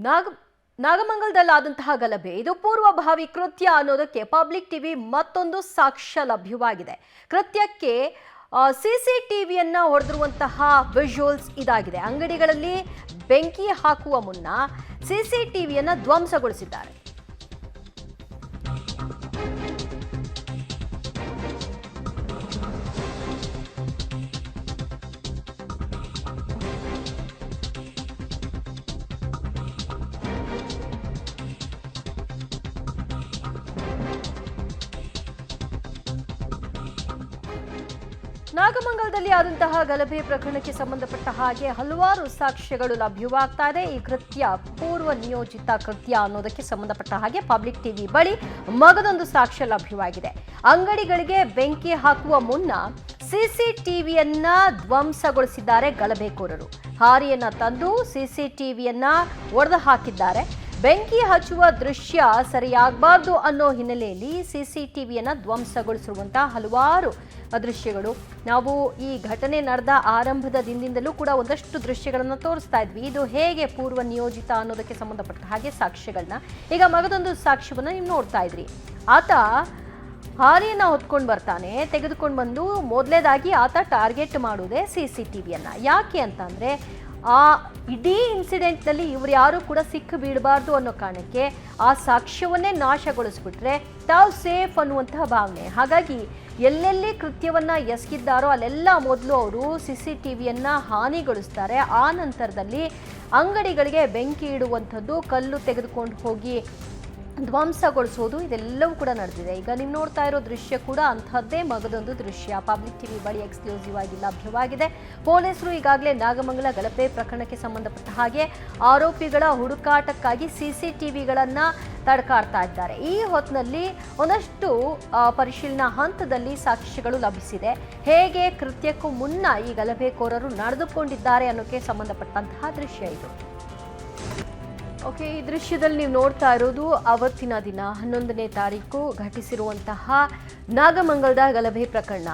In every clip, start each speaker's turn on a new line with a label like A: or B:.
A: ನಾಗ ನಾಗಮಂಗಲದಲ್ಲಾದಂತಹ ಗಲಭೆ ಇದು ಪೂರ್ವಭಾವಿ ಕೃತ್ಯ ಅನ್ನೋದಕ್ಕೆ ಪಬ್ಲಿಕ್ ಟಿವಿ ಮತ್ತೊಂದು ಸಾಕ್ಷ್ಯ ಲಭ್ಯವಾಗಿದೆ. ಕೃತ್ಯಕ್ಕೆ ಸಿಸಿಟಿವಿಯನ್ನ ಹೊಡೆದಿರುವಂತಹ ವಿಜುವಲ್ಸ್ ಇದಾಗಿದೆ. ಅಂಗಡಿಗಳಲ್ಲಿ ಬೆಂಕಿ ಹಾಕುವ ಮುನ್ನ ಸಿಸಿಟಿವಿಯನ್ನ ಧ್ವಂಸಗೊಳಿಸಿದ್ದಾರೆ. ನಾಗಮಂಗಲದಲ್ಲಿ ಆದಂತಹ ಗಲಭೆ ಪ್ರಕರಣಕ್ಕೆ ಸಂಬಂಧಪಟ್ಟ ಹಾಗೆ ಹಲವಾರು ಸಾಕ್ಷ್ಯಗಳು ಲಭ್ಯವಾಗ್ತಾ ಇದೆ. ಈ ಕೃತ್ಯ ಪೂರ್ವ ನಿಯೋಜಿತ ಕೃತ್ಯ ಅನ್ನೋದಕ್ಕೆ ಸಂಬಂಧಪಟ್ಟ ಹಾಗೆ ಪಬ್ಲಿಕ್ ಟಿವಿ ಬಳಿ ಮಗದೊಂದು ಸಾಕ್ಷ್ಯ ಲಭ್ಯವಾಗಿದೆ. ಅಂಗಡಿಗಳಿಗೆ ಬೆಂಕಿ ಹಾಕುವ ಮುನ್ನ ಸಿಸಿಟಿವಿಯನ್ನ ಧ್ವಂಸಗೊಳಿಸಿದ್ದಾರೆ ಗಲಭೆಕೋರರು. ಹಾರಿಯನ್ನ ತಂದು ಸಿಸಿಟಿವಿಯನ್ನ ಒಡೆದು ಹಾಕಿದ್ದಾರೆ. ಬೆಂಕಿ ಹಚ್ಚುವ ದೃಶ್ಯ ಸರಿಯಾಗಬಾರ್ದು ಅನ್ನೋ ಹಿನ್ನೆಲೆಯಲ್ಲಿ ಸಿಸಿಟಿವಿಯನ್ನ ಧ್ವಂಸಗೊಳಿಸಿರುವಂತಹ ಹಲವಾರು ದೃಶ್ಯಗಳು ನಾವು ಈ ಘಟನೆ ನಡೆದ ಆರಂಭದ ದಿನದಿಂದಲೂ ಕೂಡ ಒಂದಷ್ಟು ದೃಶ್ಯಗಳನ್ನು ತೋರಿಸ್ತಾ ಇದ್ವಿ. ಇದು ಹೇಗೆ ಪೂರ್ವ ನಿಯೋಜಿತ ಅನ್ನೋದಕ್ಕೆ ಸಂಬಂಧಪಟ್ಟ ಹಾಗೆ ಸಾಕ್ಷ್ಯಗಳನ್ನ ಈಗ ಮಗದೊಂದು ಸಾಕ್ಷ್ಯವನ್ನ ನೀವು ನೋಡ್ತಾ ಇದ್ರಿ. ಆತ ಹಾರಿಯನ್ನ ಹೊತ್ಕೊಂಡು ಬರ್ತಾನೆ. ತೆಗೆದುಕೊಂಡು ಬಂದು ಮೊದಲೇದಾಗಿ ಆತ ಟಾರ್ಗೆಟ್ ಮಾಡುವುದೇ ಸಿಸಿಟಿವಿಯನ್ನ. ಯಾಕೆ ಅಂತಂದ್ರೆ ಆ ಇಡೀ ಇನ್ಸಿಡೆಂಟ್ನಲ್ಲಿ ಇವ್ರು ಯಾರು ಕೂಡ ಸಿಕ್ಕು ಬೀಳಬಾರ್ದು ಅನ್ನೋ ಕಾರಣಕ್ಕೆ ಆ ಸಾಕ್ಷ್ಯವನ್ನೇ ನಾಶಗೊಳಿಸ್ಬಿಟ್ರೆ ತಾವು ಸೇಫ್ ಅನ್ನುವಂತಹ ಭಾವನೆ. ಹಾಗಾಗಿ ಎಲ್ಲೆಲ್ಲಿ ಕೃತ್ಯವನ್ನ ಎಸಗಿದ್ದಾರೋ ಅಲ್ಲೆಲ್ಲ ಮೊದಲು ಅವರು ಸಿಸಿಟಿವಿಯನ್ನ ಹಾನಿಗೊಳಿಸ್ತಾರೆ. ಆ ನಂತರದಲ್ಲಿ ಅಂಗಡಿಗಳಿಗೆ ಬೆಂಕಿ ಇಡುವಂಥದ್ದು, ಕಲ್ಲು ತೆಗೆದುಕೊಂಡು ಹೋಗಿ ಧ್ವಂಸಗೊಳಿಸೋದು, ಇದೆಲ್ಲವೂ ಕೂಡ ನಡೆದಿದೆ. ಈಗ ನೀವು ನೋಡ್ತಾ ಇರೋ ದೃಶ್ಯ ಕೂಡ ಅಂಥದ್ದೇ ಮಗದೊಂದು ದೃಶ್ಯ ಪಬ್ಲಿಕ್ ಟಿವಿ ಬಳಿ ಎಕ್ಸ್ಕ್ಲೂಸಿವ್ ಆಗಿ ಲಭ್ಯವಾಗಿದೆ. ಪೊಲೀಸರು ಈಗಾಗಲೇ ನಾಗಮಂಗಲ ಗಲಭೆ ಪ್ರಕರಣಕ್ಕೆ ಸಂಬಂಧಪಟ್ಟ ಹಾಗೆ ಆರೋಪಿಗಳ ಹುಡುಕಾಟಕ್ಕಾಗಿ ಸಿಸಿಟಿವಿಗಳನ್ನು ತಡಕಾಡ್ತಾ ಇದ್ದಾರೆ. ಈ ಹೊತ್ತಿನಲ್ಲಿ ಒಂದಷ್ಟು ಪರಿಶೀಲನಾ ಹಂತದಲ್ಲಿ ಸಾಕ್ಷ್ಯಗಳು ಲಭಿಸಿದೆ. ಹೇಗೆ ಕೃತ್ಯಕ್ಕೂ ಮುನ್ನ ಈ ಗಲಭೆಕೋರರು ನಡೆದುಕೊಂಡಿದ್ದಾರೆ ಅನ್ನೋಕ್ಕೆ ಸಂಬಂಧಪಟ್ಟಂತಹ ದೃಶ್ಯ ಇದು. ಓಕೆ, ಈ ದೃಶ್ಯದಲ್ಲಿ ನೀವು ನೋಡ್ತಾ ಇರೋದು ಅವತ್ತಿನ ದಿನ 11ನೇ ತಾರೀಕು ಘಟಿಸಿರುವಂತಹ ನಾಗಮಂಗಲದ ಗಲಭೆ ಪ್ರಕರಣ.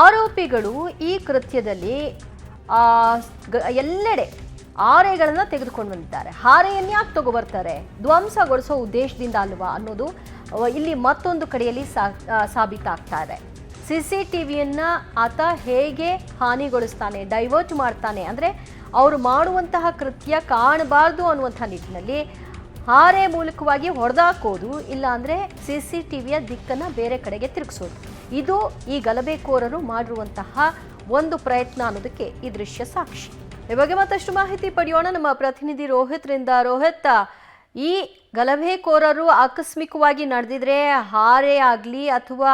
A: ಆರೋಪಿಗಳು ಈ ಕೃತ್ಯದಲ್ಲಿ ಎಲ್ಲೆಡೆ ಹಾರೆಗಳನ್ನು ತೆಗೆದುಕೊಂಡು ಬಂದಿದ್ದಾರೆ. ಹಾರೆಯನ್ನು ಯಾಕೆ ತಗೋಬರ್ತಾರೆ? ಧ್ವಂಸಗೊಳಿಸೋ ಉದ್ದೇಶದಿಂದ ಅಲ್ವಾ ಅನ್ನೋದು ಇಲ್ಲಿ ಮತ್ತೊಂದು ಕಡೆಯಲ್ಲಿ ಸಾಬೀತಾಗ್ತಾ ಇದೆ. ಸಿಸಿಟಿವಿಯನ್ನ ಆತ ಹೇಗೆ ಹಾನಿಗೊಳಿಸ್ತಾನೆ, ಡೈವರ್ಟ್ ಮಾಡ್ತಾನೆ ಅಂದರೆ ಅವರು ಮಾಡುವಂತಹ ಕೃತ್ಯ ಕಾಣಬಾರ್ದು ಅನ್ನುವಂಥ ನಿಟ್ಟಿನಲ್ಲಿ ಹಾರೆ ಮೂಲಕವಾಗಿ ಹೊಡೆದಾಕೋದು, ಇಲ್ಲಾಂದರೆ ಸಿಸಿಟಿವಿಯ ದಿಕ್ಕನ್ನು ಬೇರೆ ಕಡೆಗೆ ತಿರುಗಿಸೋದು. ಇದು ಈ ಗಲಭೆಕೋರರು ಮಾಡಿರುವಂತಹ ಒಂದು ಪ್ರಯತ್ನ ಅನ್ನೋದಕ್ಕೆ ಈ ದೃಶ್ಯ ಸಾಕ್ಷಿ. ಈ ಬಗ್ಗೆ ಮತ್ತಷ್ಟು ಮಾಹಿತಿ ಪಡೆಯೋಣ ನಮ್ಮ ಪ್ರತಿನಿಧಿ ರೋಹಿತ್ರಿಂದ. ರೋಹಿತ್, ಈ ಗಲಭೆಕೋರರು ಆಕಸ್ಮಿಕವಾಗಿ ನಡೆದಿದ್ರೆ ಹಾರೆ ಆಗಲಿ ಅಥವಾ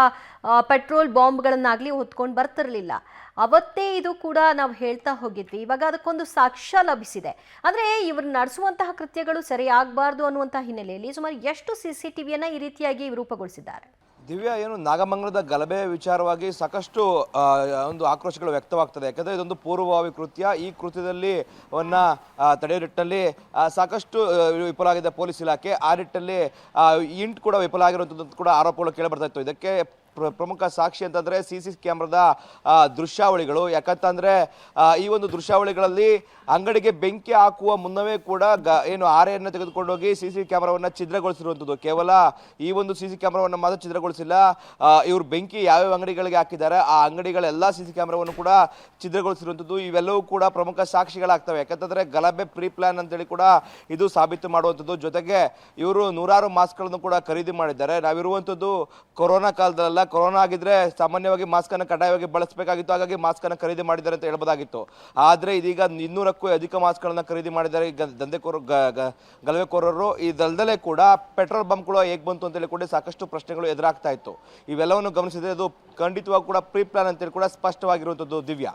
A: ಪೆಟ್ರೋಲ್ ಬಾಂಬ್ಗಳನ್ನಾಗಲಿ ಹೊತ್ಕೊಂಡು ಬರ್ತಿರಲಿಲ್ಲ. ಅವತ್ತೇ ಇದು ಕೂಡ ನಾವು ಹೇಳ್ತಾ ಹೋಗಿದ್ವಿ. ಇವಾಗ ಅದಕ್ಕೊಂದು ಸಾಕ್ಷ್ಯ ಲಭಿಸಿದೆ. ಅಂದರೆ ಇವರು ನಡೆಸುವಂತಹ ಕೃತ್ಯಗಳು ಸರಿಯಾಗಬಾರ್ದು ಅನ್ನುವಂತಹ ಹಿನ್ನೆಲೆಯಲ್ಲಿ ಸುಮಾರು ಎಷ್ಟು ಸಿಸಿಟಿವಿಯನ್ನು ಈ ರೀತಿಯಾಗಿ ರೂಪುಗೊಳಿಸಿದ್ದಾರೆ?
B: ದಿವ್ಯಾ, ಏನು ನಾಗಮಂಗಲದ ಗಲಭೆ ವಿಚಾರವಾಗಿ ಸಾಕಷ್ಟು ಒಂದು ಆಕ್ರೋಶಗಳು ವ್ಯಕ್ತವಾಗ್ತದೆ. ಯಾಕಂದರೆ ಇದೊಂದು ಪೂರ್ವಭಾವಿ ಕೃತ್ಯ. ಈ ಕೃತ್ಯದಲ್ಲಿ ತಡೆಯೋ ನಿಟ್ಟಿನಲ್ಲಿ ಸಾಕಷ್ಟು ವಿಫಲ ಆಗಿದೆ ಪೊಲೀಸ್ ಇಲಾಖೆ. ಆ ನಿಟ್ಟಿನಲ್ಲಿ ಇಂಟ್ ಕೂಡ ವಿಫಲ ಆಗಿರುವಂಥದ್ದು ಕೂಡ ಆರೋಪಗಳು ಕೇಳಿಬರ್ತಾ ಇತ್ತು. ಇದಕ್ಕೆ ಪ್ರಮುಖ ಸಾಕ್ಷಿ ಅಂತಂದರೆ ಸಿ ಕ್ಯಾಮ್ರಾದ ದೃಶ್ಯಾವಳಿಗಳು. ಯಾಕಂತಂದರೆ ಈ ಒಂದು ದೃಶ್ಯಾವಳಿಗಳಲ್ಲಿ ಅಂಗಡಿಗೆ ಬೆಂಕಿ ಹಾಕುವ ಮುನ್ನವೇ ಕೂಡ ಏನು ಆರೆಯನ್ನು ತೆಗೆದುಕೊಂಡೋಗಿ ಸಿ ಕ್ಯಾಮ್ರಾವನ್ನು ಛಿದ್ರಗೊಳಿಸಿರುವಂಥದ್ದು. ಕೇವಲ ಈ ಒಂದು ಸಿ ಕ್ಯಾಮ್ರಾವನ್ನು ಮಾತ್ರ ಛಿದ್ರಗೊಳಿಸಿಲ್ಲ, ಇವರು ಬೆಂಕಿ ಯಾವ್ಯಾವ ಅಂಗಡಿಗಳಿಗೆ ಹಾಕಿದ್ದಾರೆ ಆ ಅಂಗಡಿಗಳೆಲ್ಲ ಸಿ ಕ್ಯಾಮ್ರಾವನ್ನು ಕೂಡ ಛಿದ್ರಗೊಳಿಸಿರುವಂಥದ್ದು. ಇವೆಲ್ಲವೂ ಕೂಡ ಪ್ರಮುಖ ಸಾಕ್ಷಿಗಳಾಗ್ತವೆ. ಯಾಕಂತಂದರೆ ಗಲಭೆ ಪ್ರೀ ಪ್ಲಾನ್ ಅಂತೇಳಿ ಕೂಡ ಇದು ಸಾಬೀತು ಮಾಡುವಂಥದ್ದು. ಜೊತೆಗೆ ಇವರು ನೂರಾರು ಮಾಸ್ಕ್ಗಳನ್ನು ಕೂಡ ಖರೀದಿ ಮಾಡಿದ್ದಾರೆ. ನಾವಿರುವಂಥದ್ದು ಕೊರೋನಾ ಕಾಲದಲ್ಲ. ಕೊರೋನಾ ಆಗಿದ್ರೆ ಸಾಮಾನ್ಯವಾಗಿ ಮಾಸ್ಕ್ ಅನ್ನು ಕಡ್ಡಾಯವಾಗಿ ಬಳಸಬೇಕಾಗಿತ್ತು. ಹಾಗಾಗಿ ಮಾಸ್ಕ್ ಅನ್ನು ಖರೀದಿ ಮಾಡಿದ್ದಾರೆ ಅಂತ ಹೇಳ್ಬೋದಾಗಿತ್ತು. ಆದ್ರೆ ಇದೀಗ 200ಕ್ಕೂ ಅಧಿಕ ಮಾಸ್ಕ್ ಗಳನ್ನ ಖರೀದಿ ಮಾಡಿದ್ದಾರೆ ಗಲಭೆಕೋರರು. ಇದಲ್ಲದೆ ಕೂಡ ಪೆಟ್ರೋಲ್ ಬಂಕ್ ಕೂಡ ಹೇಗೆ ಬಂತು ಅಂತೇಳಿ ಕೂಡ ಸಾಕಷ್ಟು ಪ್ರಶ್ನೆಗಳು ಎದುರಾಗ್ತಾ ಇತ್ತು. ಇವೆಲ್ಲವನ್ನು ಗಮನಿಸಿದ್ರೆ ಇದು ಖಂಡಿತವಾಗಿ ಕೂಡ ಪ್ರೀ ಪ್ಲಾನ್ ಅಂತೇಳಿ ಕೂಡ ಸ್ಪಷ್ಟವಾಗಿರುವಂತದ್ದು. ದಿವ್ಯಾ.